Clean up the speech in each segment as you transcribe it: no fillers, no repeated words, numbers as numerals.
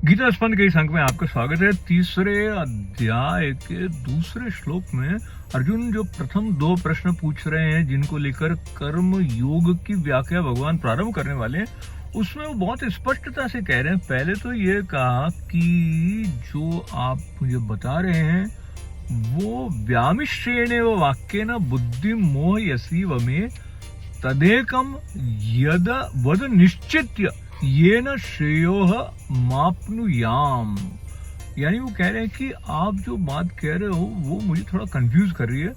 गीता स्पंद के इस अंक में आपका स्वागत है। तीसरे अध्याय के दूसरे श्लोक में अर्जुन जो प्रथम दो प्रश्न पूछ रहे हैं, जिनको लेकर कर्म योग की व्याख्या भगवान प्रारंभ करने वाले हैं, उसमें वो बहुत स्पष्टता से कह रहे हैं। पहले तो ये कहा कि जो आप मुझे बता रहे हैं वो व्यामिश्रेण व वाक्येन बुद्धि मोह यसी वमे तदेकम यद वद निश्चित्य ये न श्रेयोह माप्नुयाम। यानी वो कह रहे हैं कि आप जो बात कह रहे हो वो मुझे थोड़ा कंफ्यूज कर रही है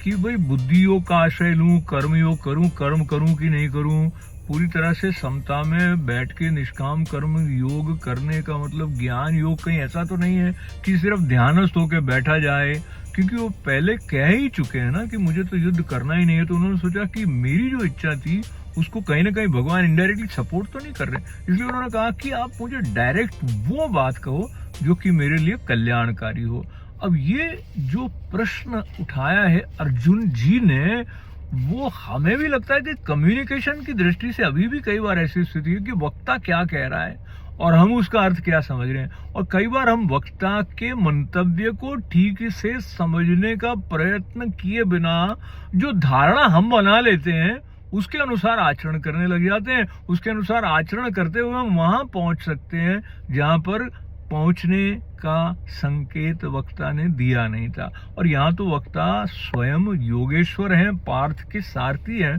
कि भाई बुद्धि योग का आश्रय लूं, कर्म योग करूं, कर्म करूं कि नहीं करूं। पूरी तरह से समता में बैठ के निष्काम कर्म योग करने का मतलब ज्ञान योग कहीं ऐसा तो नहीं है कि सिर्फ ध्यानस्थ होकर बैठा जाए, क्योंकि वो पहले कह ही चुके हैं ना कि मुझे तो युद्ध करना ही नहीं है। तो उन्होंने सोचा कि मेरी जो इच्छा थी उसको कहीं ना कहीं भगवान इनडायरेक्टली सपोर्ट तो नहीं कर रहे, इसलिए उन्होंने कहा कि आप मुझे डायरेक्ट वो बात कहो जो कि मेरे लिए कल्याणकारी हो। अब ये जो प्रश्न उठाया है अर्जुन जी ने, वो हमें भी लगता है कि कम्युनिकेशन की दृष्टि से अभी भी कई बार ऐसी स्थिति है कि वक्ता क्या कह रहा है और हम उसका अर्थ क्या समझ रहे हैं, और कई बार हम वक्ता के मंतव्य को ठीक से समझने का प्रयत्न किए बिना जो धारणा हम बना लेते हैं उसके अनुसार आचरण करने लग जाते हैं। उसके अनुसार आचरण करते हुए हम वहां पहुंच सकते हैं जहां पर पहुंचने का संकेत वक्ता ने दिया नहीं था। और यहाँ तो वक्ता स्वयं योगेश्वर हैं, पार्थ के सारथी हैं।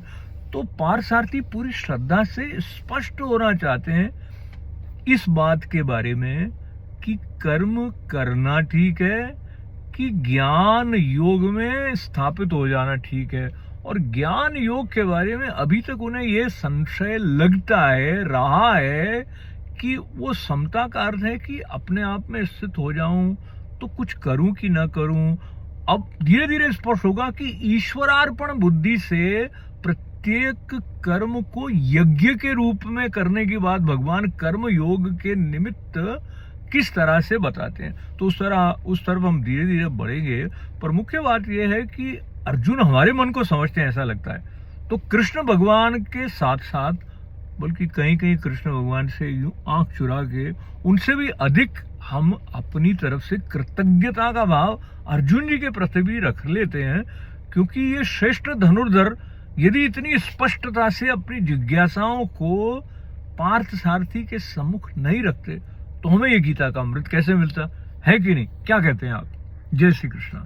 तो पार्थ सारथी पूरी श्रद्धा से स्पष्ट होना चाहते हैं इस बात के बारे में कि कर्म करना ठीक है कि ज्ञान योग में स्थापित हो जाना ठीक है। और ज्ञान योग के बारे में अभी तक उन्हें यह संशय लगता है रहा है कि वो समता का अर्थ है कि अपने आप में स्थित हो जाऊं तो कुछ करूं कि ना करूं। अब धीरे धीरे स्पष्ट होगा कि ईश्वरार्पण बुद्धि से प्रत्येक कर्म को यज्ञ के रूप में करने की बात भगवान कर्म योग के निमित्त किस तरह से बताते हैं। तो उस तरफ हम धीरे धीरे बढ़ेंगे। पर मुख्य बात यह है कि अर्जुन हमारे मन को समझते हैं ऐसा लगता है। तो कृष्ण भगवान के साथ साथ, बल्कि कहीं कहीं कृष्ण भगवान से यूं आंख चुरा के उनसे भी अधिक हम अपनी तरफ से कृतज्ञता का भाव अर्जुन जी के प्रति भी रख लेते हैं, क्योंकि ये श्रेष्ठ धनुर्धर यदि इतनी स्पष्टता से अपनी जिज्ञासाओं को पार्थ सारथी के सम्मुख नहीं रखते तो हमें ये गीता का अमृत कैसे मिलता है कि नहीं। क्या कहते हैं आप? जय श्री कृष्ण।